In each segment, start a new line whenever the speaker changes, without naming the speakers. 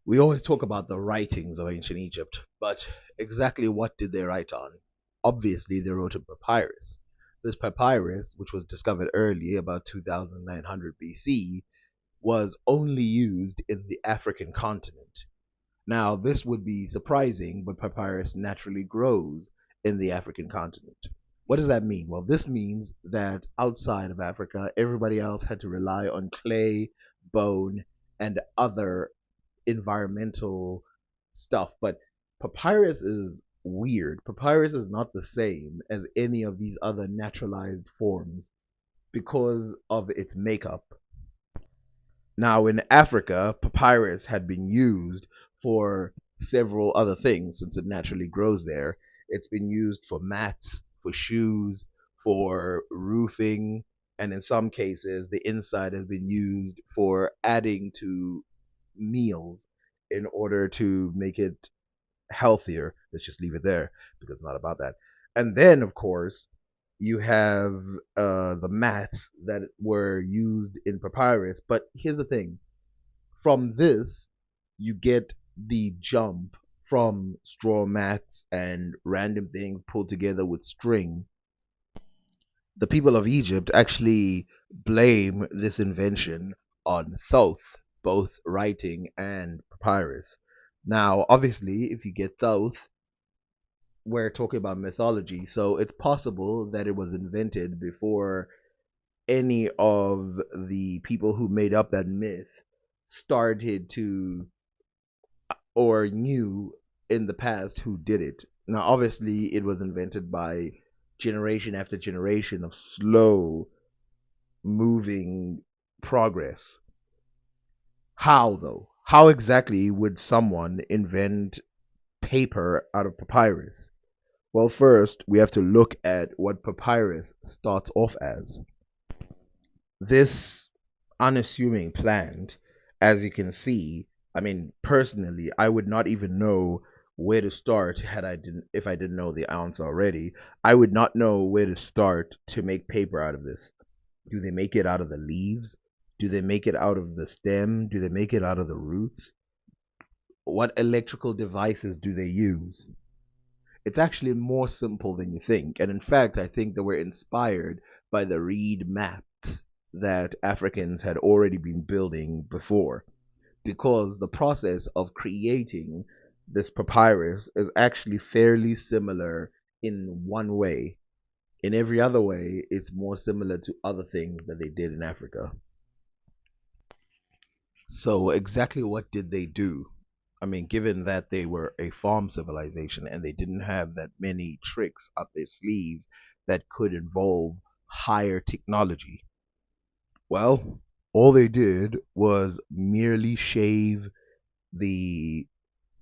We always talk about the writings of ancient Egypt, but exactly what did they write on? Obviously, they wrote a papyrus. This papyrus, which was discovered early, about 2900 BC, was only used in the African continent. Now, this would be surprising, but papyrus naturally grows in the African continent. What does that mean? Well, this means that outside of Africa, everybody else had to rely on clay, bone, and other environmental stuff. But papyrus is weird. Papyrus is not the same as any of these other naturalized forms because of its makeup. Now, in Africa, papyrus had been used for several other things since it naturally grows there. It's been used for mats, for shoes, for roofing, and in some cases, the inside has been used for adding to meals in order to make it healthier. Let's just leave it there because it's not about that. And then, of course, you have the mats that were used in papyrus. But here's the thing: from this, you get the jump from straw mats and random things pulled together with string. The people of Egypt actually blame this invention on Thoth, both writing and papyrus. Now, obviously, if you get Thoth, we're talking about mythology, so it's possible that it was invented before any of the people who made up that myth started to or knew in the past who did it. Now, obviously, it was invented by generation after generation of slow moving progress. How, though? How exactly would someone invent paper out of papyrus? Well, first, we have to look at what papyrus starts off as. This unassuming plant, as you can see, I mean, personally, I would not even know where to start had I didn't if I didn't know the answer already. I would not know where to start to make paper out of this. Do they make it out of the leaves? Do they make it out of the stem? Do they make it out of the roots? What electrical devices do they use? It's actually more simple than you think. And in fact, I think they were inspired by the reed maps that Africans had already been building before. Because the process of creating this papyrus is actually fairly similar in one way. In every other way, it's more similar to other things that they did in Africa. So, exactly what did they do? I mean, given that they were a farm civilization and they didn't have that many tricks up their sleeves that could involve higher technology, well, all they did was merely shave the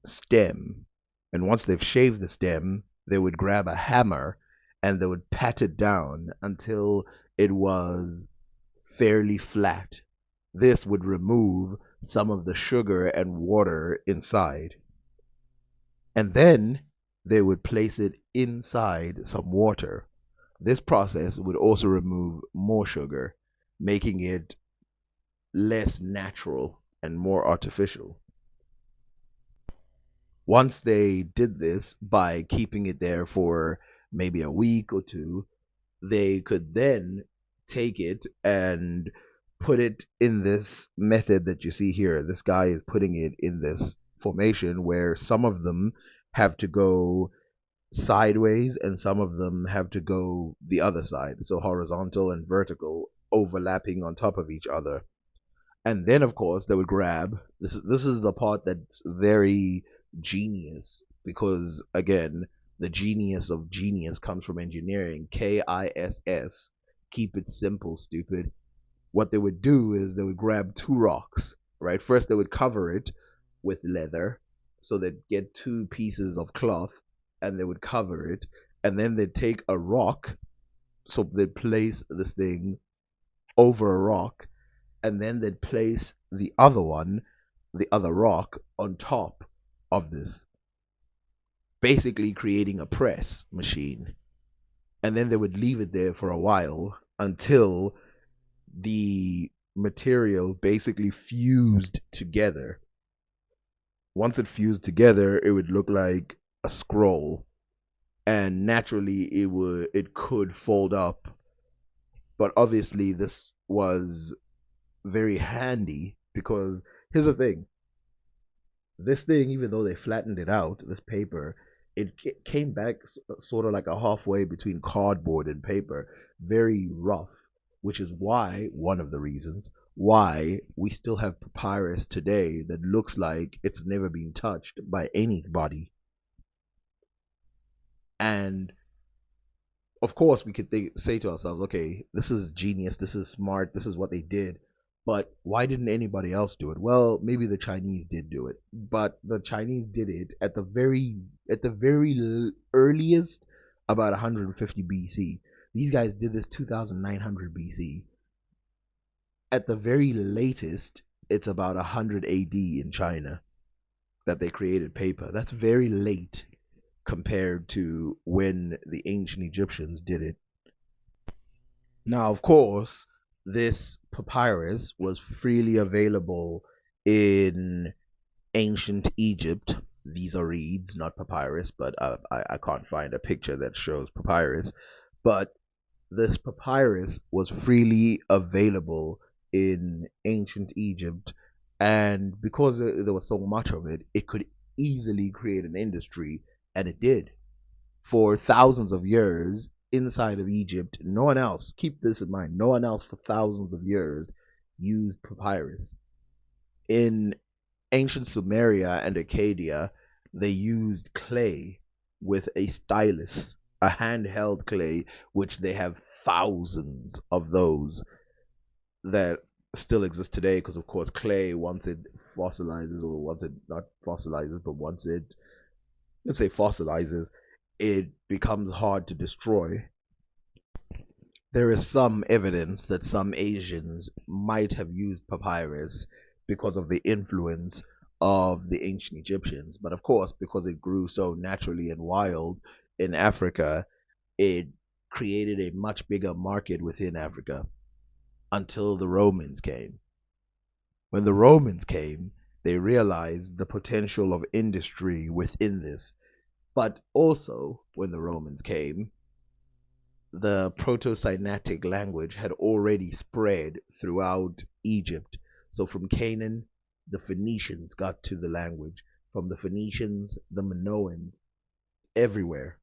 stem. And once they've shaved the stem, they would grab a hammer and they would pat it down until it was fairly flat. This would remove some of the sugar and water inside. And then they would place it inside some water. This process would also remove more sugar, making it less natural and more artificial. Once they did this by keeping it there for maybe a week or two, they could then take it and put it in this method that you see here. This guy is putting it in this formation where some of them have to go sideways and some of them have to go the other side. So horizontal and vertical overlapping on top of each other. And then of course they would grab this is the part that's very genius because again the genius of genius comes from engineering. KISS. Keep it simple, stupid. What they would do is they would grab two rocks, right? First they would cover it with leather, so they'd get two pieces of cloth and they would cover it, and then they'd take a rock, so they'd place this thing over a rock, and then they'd place the other rock, on top of this, basically creating a press machine. And then they would leave it there for a while until the material basically fused together. Once it fused together, it would look like a scroll, and naturally it could fold up. But obviously, this was very handy because here's the thing: this thing, even though they flattened it out, this paper, it came back sort of like a halfway between cardboard and paper, very rough, which is why, one of the reasons, why we still have papyrus today that looks like it's never been touched by anybody. And of course, we could say to ourselves, okay, this is genius, this is smart, this is what they did. But why didn't anybody else do it? Well, maybe the Chinese did do it, but the Chinese did it at the very earliest about 150 BC. These guys did this 2900 BC. At the very latest, it's about 100 AD in China that they created paper. That's very late compared to when the ancient Egyptians did it. Now, of course, this papyrus was freely available in ancient Egypt. These are reeds, not papyrus, but I can't find a picture that shows papyrus. But this papyrus was freely available in ancient Egypt, and because there was so much of it, it could easily create an industry, and it did for thousands of years inside of Egypt. No one else, keep this in mind, no one else for thousands of years used papyrus. In ancient Sumeria and Acadia, they used clay with a stylus, a handheld clay, which they have thousands of those that still exist today because, of course, clay, once it fossilizes, or once it not fossilizes, but once it, let's say, fossilizes, it becomes hard to destroy. There is some evidence that some Asians might have used papyrus because of the influence of the ancient Egyptians. But of course, because it grew so naturally and wild in Africa, it created a much bigger market within Africa until the Romans came. When the Romans came, they realized the potential of industry within this. But also, when the Romans came, the Proto-Sinaitic language had already spread throughout Egypt. So from Canaan, the Phoenicians got to the language. From the Phoenicians, the Minoans, everywhere.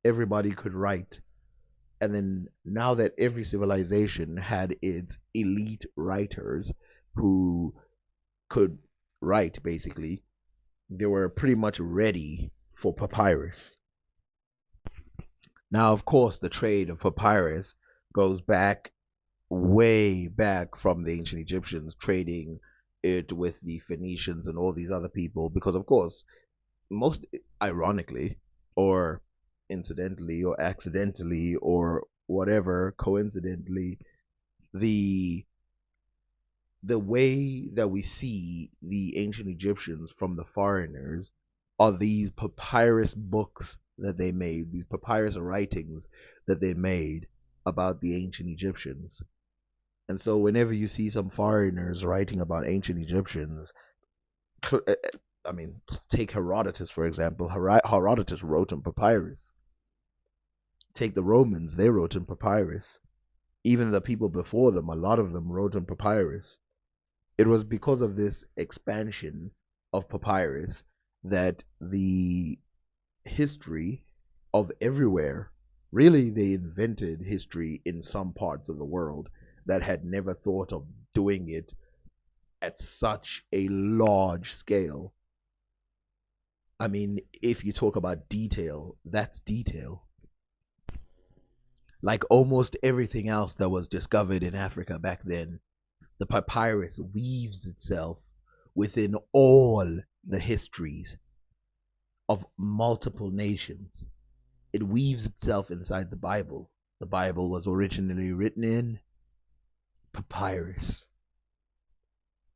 Everybody could write. And then now that every civilization had its elite writers who could write, basically, they were pretty much ready for papyrus. Now, of course, the trade of papyrus goes back way back from the ancient Egyptians trading it with the Phoenicians and all these other people, because of course, most ironically or incidentally or accidentally or whatever, coincidentally, the the way that we see the ancient Egyptians from the foreigners are these papyrus books that they made, these papyrus writings that they made about the ancient Egyptians. And so whenever you see some foreigners writing about ancient Egyptians, I mean, take Herodotus for example. Herodotus wrote in papyrus. Take the Romans, they wrote in papyrus. Even the people before them, a lot of them wrote in papyrus. It was because of this expansion of papyrus that the history of everywhere, really, they invented history in some parts of the world that had never thought of doing it at such a large scale. I mean, if you talk about detail, that's detail. Like almost everything else that was discovered in Africa back then, the papyrus weaves itself within all the histories of multiple nations. It weaves itself inside the Bible. The Bible was originally written in papyrus.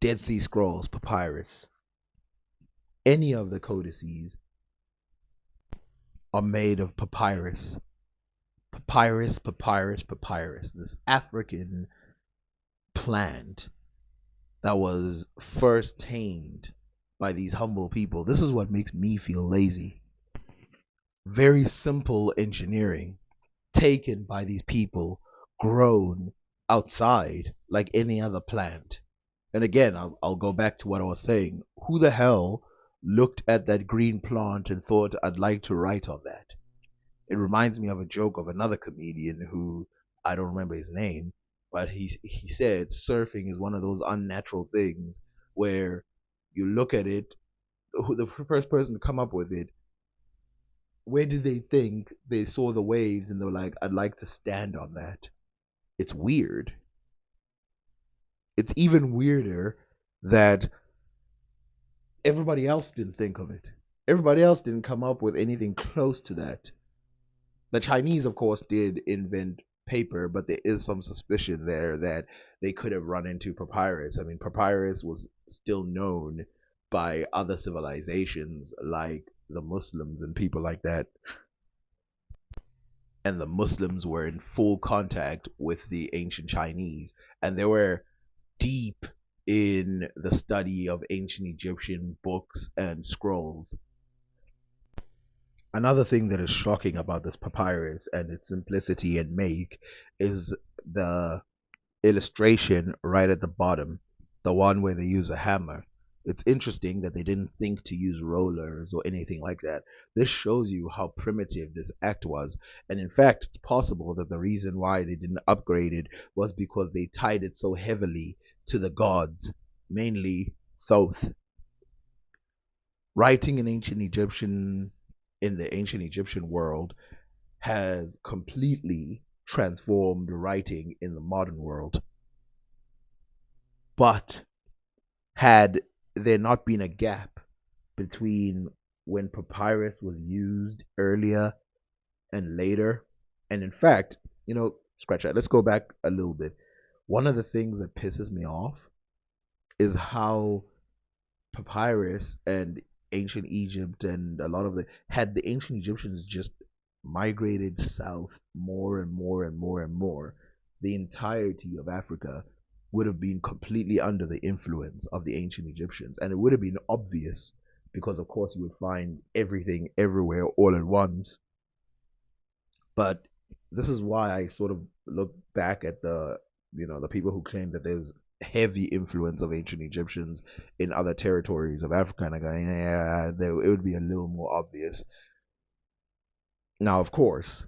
Dead Sea Scrolls, papyrus. Any of the codices are made of papyrus. Papyrus, papyrus, papyrus. This African plant that was first tamed by these humble people. This is what makes me feel lazy. Very simple engineering taken by these people, grown outside like any other plant. And again, I'll go back to what I was saying. Who the hell looked at that green plant and thought, I'd like to write on that? It reminds me of a joke of another comedian who, I don't remember his name, but he said surfing is one of those unnatural things where you look at it, who the first person to come up with it, where did they think they saw the waves and they were like, I'd like to stand on that? It's weird. It's even weirder that everybody else didn't think of it. Everybody else didn't come up with anything close to that. The Chinese, of course, did invent paper, but there is some suspicion there that they could have run into papyrus. I mean, papyrus was still known by other civilizations like the Muslims and people like that. And the Muslims were in full contact with the ancient Chinese, and they were deep in the study of ancient Egyptian books and scrolls. Another thing that is shocking about this papyrus and its simplicity and make is the illustration right at the bottom, the one where they use a hammer. It's interesting that they didn't think to use rollers or anything like that. This shows you how primitive this act was. And in fact, it's possible that the reason why they didn't upgrade it was because they tied it so heavily to the gods, mainly Thoth. Writing in the ancient Egyptian world has completely transformed writing in the modern world. But had there not been a gap between when papyrus was used earlier and later, and in fact, scratch that. Let's go back a little bit. One of the things that pisses me off is how papyrus and ancient Egypt and a lot of the had the ancient Egyptians just migrated south more and more and more and more, the entirety of Africa would have been completely under the influence of the ancient Egyptians. And it would have been obvious because, of course, you would find everything everywhere all at once. But this is why I sort of look back at the people who claim that there's heavy influence of ancient Egyptians in other territories of Africa, and I go, yeah, it would be a little more obvious. Now, of course,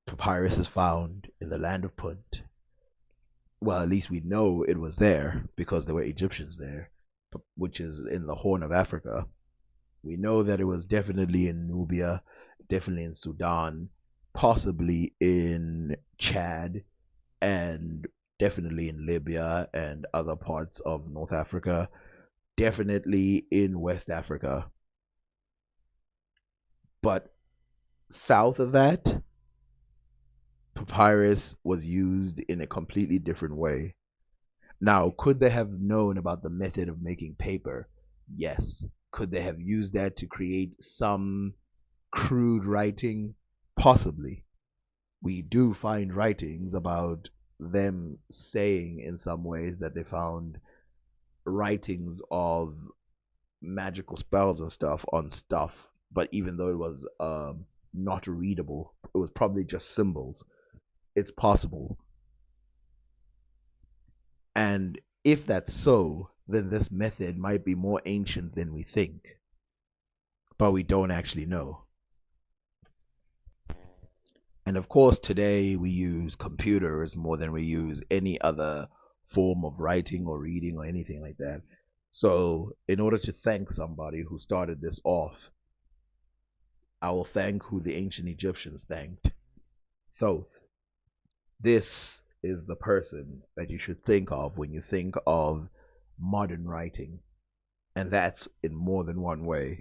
papyrus is found in the land of Punt. Well, at least we know it was there because there were Egyptians there, which is in the Horn of Africa. We know that it was definitely in Nubia, definitely in Sudan, possibly in Chad, and definitely in Libya and other parts of North Africa, definitely in West Africa. But south of that, papyrus was used in a completely different way. Now, could they have known about the method of making paper? Yes. Could they have used that to create some crude writing? Possibly. We do find writings about them saying in some ways that they found writings of magical spells and stuff on stuff, but even though it was not readable, it was probably just symbols. It's possible. And if that's so, then this method might be more ancient than we think, but we don't actually know. And of course, today we use computers more than we use any other form of writing or reading or anything like that. So, in order to thank somebody who started this off, I will thank who the ancient Egyptians thanked, Thoth. This is the person that you should think of when you think of modern writing, and that's in more than one way.